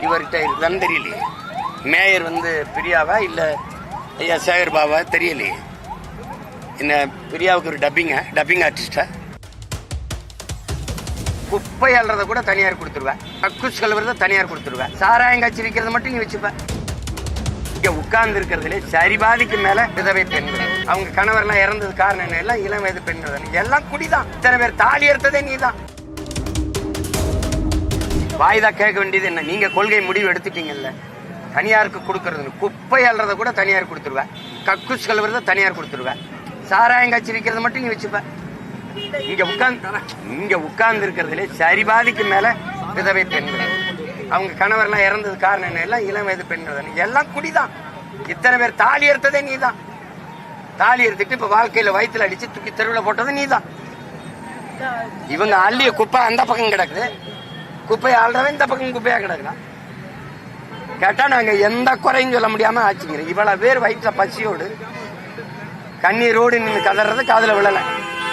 இவர்கிட்ட இருக்குதான்னு தெரியலையே. மேயர் வந்து பிரியாவா இல்லை ஐயா சேகர் பாபா தெரியலையே. என்ன பிரியாவுக்கு ஒரு டப்பிங் ஆர்டிஸ்டா? குப்பை அல்றத கூட தனியார் கொடுத்துருவேன், கக்கூஸ் கழுவுறத தனியார் கொடுத்துருவேன், சாராயம் காய்ச்சி விற்கிறத மட்டும் நீ வச்சுப்ப. இங்க உட்கார்ந்து இருக்கிறதுல சரிபாதிக்கு மேல விதவை பெண்கள், அவங்க கணவர்லாம் இறந்தது காரணம் என்ன? எல்லாம் இளம் வயது பெண்கள், எல்லாம் குடிதான். இத்தனை பேர் தாலி எடுத்ததே நீதான். வாய்தா கேட்க வேண்டியது என்ன? நீங்க கொள்கை முடிவு எடுத்துட்டீங்கல்ல, தனியாருக்கு கொடுக்கறது. குப்பை அல்றத கூட தனியார் கொடுத்துருவேன், கக்கூஸ் கழுவுறத தனியார் கொடுத்துருவேன், சாராயம் காய்ச்சி விற்கிறத மட்டும் நீ வச்சுப்ப. இங்க உட்கார்ந்து இருக்கிறதுல சரிபாதிக்கு மேல விதவை பெண்கள், அவங்க கணவர்லாம் இறந்தது காரணம் என்ன? எல்லாம் இளம் வயது பெண்கள், எல்லாம் குடிதான். இத்தனை பேர் தாலி எடுத்ததே நீதான். தாலி எடுத்துட்டு இப்ப வாழ்க்கையில வயிற்றுல அடிச்சு தூக்கி தெருவில் போட்டது நீதான். இவங்க அள்ளிய குப்பை அந்த பக்கம் கிடக்குது, குப்பையை ஆள்றவன் இந்த பக்கம் குப்பையா கிடக்குறான். கேட்டா நாங்க எந்த குறையும் சொல்ல முடியாம ஆச்சுங்கிறோம். இவ்வளவு பேர் வயிற்றுல பசியோடு கண்ணீரோடு நின்று கதறது காதுல விழல.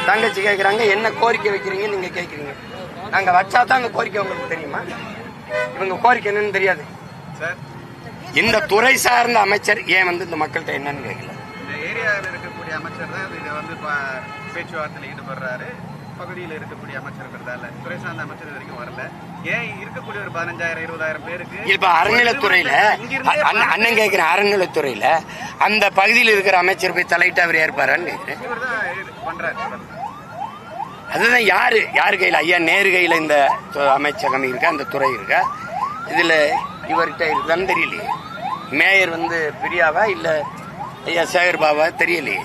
தங்கச்சி கேட்கறாங்க, என்ன கோரிக்கை வைக்கிறீங்க? நீங்க கேட்கறீங்க, நாங்க வச்சாதான் அந்த கோரிக்கை உங்களுக்கு தெரியுமா? இவங்க கோரிக்கை என்னன்னு தெரியாது. இந்த துறை சார்ந்த அமைச்சர் ஏன் வந்து இந்த மக்கள்கிட்ட என்னன்னு கேட்கல? இந்த ஏரியாவில் இருக்கக்கூடிய அமைச்சர் தான் இதை வந்து பேச்சுவார்த்தையில் ஈடுபடுறாரு. பகுதியில் இருக்கக்கூடிய அமைச்சர் துறை சார்ந்த அமைச்சர் வரைக்கும் வரல. ஏன் இருக்கக்கூடிய ஒரு 15,000-20,000 பேருக்கு இப்ப அறநிலைத்துறையில அண்ணன் கேட்கிறேன், அறநிலைத்துறையில அந்த பகுதியில் இருக்கிற அமைச்சர் போய் தலையிட்டு அவர் ஏற்பாரான்னு கேட்கிறேன். இவர் தான் பண்றாரு. அதுதான் யாரு கையில? ஐயா நேரு கையில இந்த அமைச்சகம் இருக்கா, அந்த துறை இருக்கா? இதுல இவர்கிட்ட இருக்குதான்னு தெரியலையே. மேயர் வந்து பிரியாவா இல்ல ஐயா சேகர் பாபா தெரியலையே.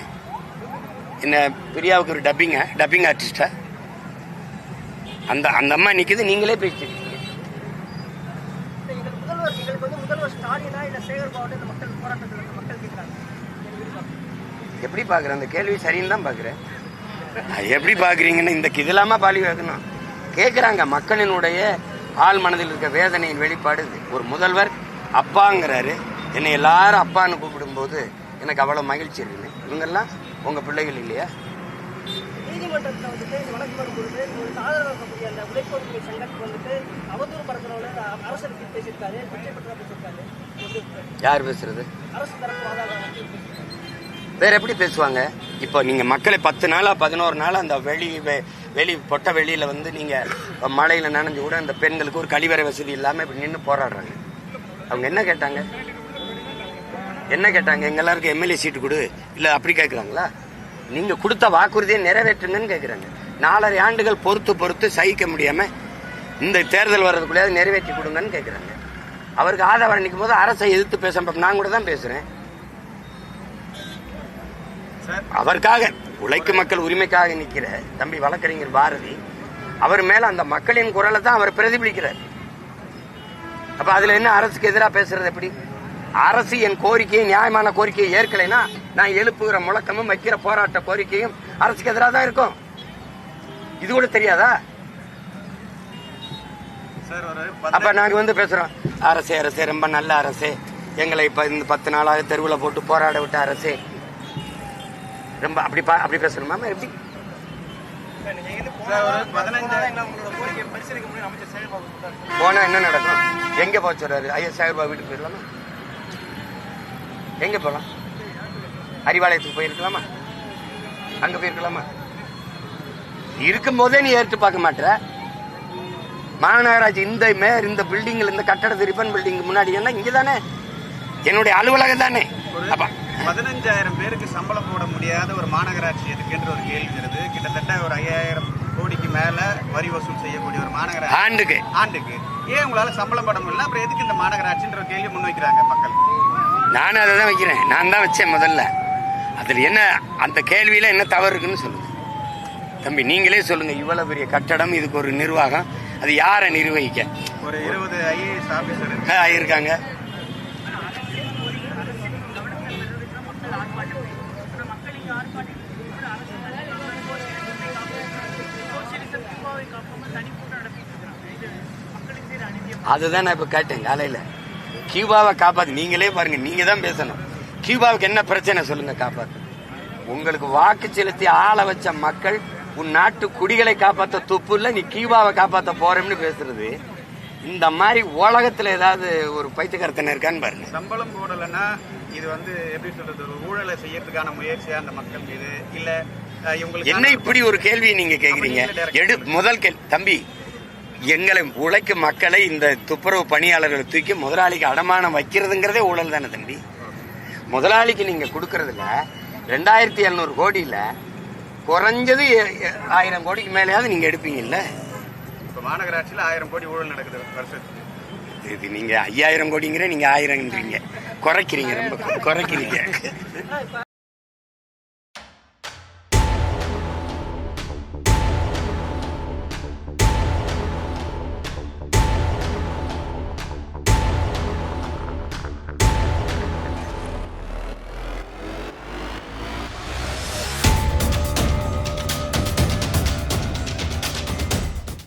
என்ன பிரியாவுக்கு ஒரு டப்பிங் ஆர்டிஸ்டா? அந்த அம்மா நிக்குது, நீங்களே பேசிருக்கீங்க. எப்படி பாக்குறேன் அந்த கேள்வி? சரின்னு தான் பாக்குறேன். எப்படி பாக்குறீங்கன்னு இந்த இதெல்லாமா பாலி வைக்கணும் கேட்கிறாங்க. மக்களினுடைய ஆள் மனதில் இருக்க வேதனையின் வெளிப்பாடு. ஒரு முதல்வர் அப்பாங்கிறாரு, என்னை எல்லாரும் அப்பான்னு கூப்பிடும் போது எனக்கு அவ்வளவு மகிழ்ச்சி இருக்குது. இவங்கெல்லாம் உங்க பிள்ளைகள் இல்லையா? நீதிமன்றத்தில் வந்துட்டு இந்த வழக்கு வரும்பொழுது ஒரு சாதாரண இருக்கக்கூடிய அந்த உழைப்பொருட்களை சங்கத்துக்கு வந்துட்டு அவதூறு பரப்புறவங்க அரசு பேசியிருக்காரு, பேசியிருக்காரு. யார் பேசுறது? அரசு தரப்பு வேற எப்படி பேசுவாங்க? இப்போ நீங்க மக்களை 10 நாளா 11 நாளா அந்த வெளி பொட்ட வெளியில வந்து நீங்க மழையில நனைஞ்சு கூட அந்த பெண்களுக்கு ஒரு கழிவறை வசதி இல்லாம இப்படி நின்று போராடுறாங்க. அவங்க என்ன கேட்டாங்க? எங்க எல்லாருக்கும் எம்எல்ஏ சீட்டு கொடு, இல்ல அப்படி கேட்கறாங்களா? நீங்க கொடுத்த வாக்குறுதியை நிறைவேற்றுங்கன்னு கேட்கறாங்க. 4.5 ஆண்டுகள் பொறுத்து சகிக்க முடியாம இந்த தேர்தல் வர்றதுக்குள்ளேயாவது நிறைவேற்றி கொடுங்கன்னு கேட்கறாங்க. அவருக்கு ஆதரவு நிற்கும் போது அரசை எதிர்த்து பேச நான் கூட தான் பேசுறேன். அவருக்காக உழைக்கும் மக்கள் உரிமைக்காக நிக்கிற தம்பி வழக்கறிஞர் பாரதி, அவர் மேல அந்த மக்களின் குரலை தான் அவர் பிரதிபலிக்கிறார். அப்ப அதுல என்ன அரசுக்கு எதிராக பேசுறது? எப்படி? அரசு என் கோரிக்கையை, நியாயமான கோரிக்கையை ஏற்கலைன்னா நான் எழுப்புகிற முழக்கமும் வைக்கிற போராட்ட கோரிக்கையும் அரசுக்கு எதிராக தான் இருக்கும். இது கூட தெரியாதா? அப்ப நாங்க வந்து பேசுறோம், அரசே ரொம்ப நல்ல அரசே, எங்களை இப்ப இந்த 10 நாளாக தெருவில் போட்டு போராட விட்ட அரசே, ரொம்ப அப்படி பேசணுமா? எப்படி போனா என்ன நடக்கும்? எங்க போச்சுறாரு? ஐயா சேகர் பாபு வீட்டுக்கு போயிடலாமா? எங்க போலாம்? அறிவாலயத்துக்கு போயிருக்கலாமா? அங்க போயிருக்கலாமா? இருக்கும் போதே நீ ஏற்று பார்க்க மாட்ட. மாநகராட்சி இந்த பில்டிங்ல, இந்த கட்டடத்து ரிப்பன் பில்டிங் முன்னாடி என்ன இங்கதானே என்னுடைய அலுவலகம் தானே. 15,000 பேருக்கு சம்பளம் போட முடியாத ஒரு மாநகராட்சி எதுக்குன்ற ஒரு கேள்வி வருது. கிட்டத்தட்ட ஒரு 5,000 கோடிக்கு மேல வரி வசூல் செய்யக்கூடிய ஒரு மாநகராட்சி ஆண்டுக்கு ஏன் உங்களால சம்பளம் போட முடியல? அப்புறம் எதுக்கு இந்த மாநகராட்சின்ற ஒரு கேள்வி முன்வைக்கிறாங்க மக்கள். நானும் அதை தான் வைக்கிறேன், நான் தான் வச்சேன் முதல்ல. அதுல என்ன அந்த கேள்வியில என்ன தவறு இருக்குன்னு சொல்லுங்க தம்பி, நீங்களே சொல்லுங்க. இவ்வளவு பெரிய கட்டடம், இதுக்கு ஒரு நிர்வாகம், அது யாரை நிர்வகிக்க? ஒரு 20 IAS ஆபீசர் இருக்காங்க. அதுதான் நான் இப்ப கேட்டேன் காலையில. கியூபாவை காப்பாத்து, நீங்களே பாருங்க, நீங்க தான் பேசணும். கியூபாவுக்கு என்ன பிரச்சனை சொல்லுங்க, காப்பாத்து. உங்களுக்கு வாக்கு செலுத்தி ஆள வச்ச மக்கள் உன் நாட்டு குடிகளை காப்பாற்ற துப்பு இல்ல, நீ கியூபாவை காப்பாற்ற போறேன்னு பேசுறது இந்த மாதிரி உலகத்துல ஏதாவது ஒரு பைத்தியக்காரத்தனை இருக்கான்னு பாருங்க. சம்பளம் போடலைன்னா இது வந்து எப்படி சொல்றது, ஒரு ஊழலை செய்யறதுக்கான முயற்சியா அந்த மக்கள் மீது இல்ல இவங்களுக்கு என்ன இப்படி ஒரு கேள்வியை நீங்க கேக்குறீங்க? முதல் கேள்வி தம்பி, எங்களை உழைக்கும் மக்களை இந்த துப்புரவு பணியாளர்களை தூக்கி முதலாளிக்கு அடமானம் வைக்கிறதுங்கிறதே ஊழல் தானே தம்பி. முதலாளிக்கு நீங்க கொடுக்கறதுல 2700 கோடியில குறைஞ்சது 1000 கோடிக்கு மேலேயாவது நீங்க எடுப்பீங்கல்ல. இப்ப மாநகராட்சியில 1000 கோடி ஊழல் நடக்குது வருஷத்துக்கு. இது நீங்க 5000 கோடிங்கிற, நீங்க 1000ன்றீங்க, குறைக்கிறீங்க, ரொம்ப குறைக்கிறீங்க.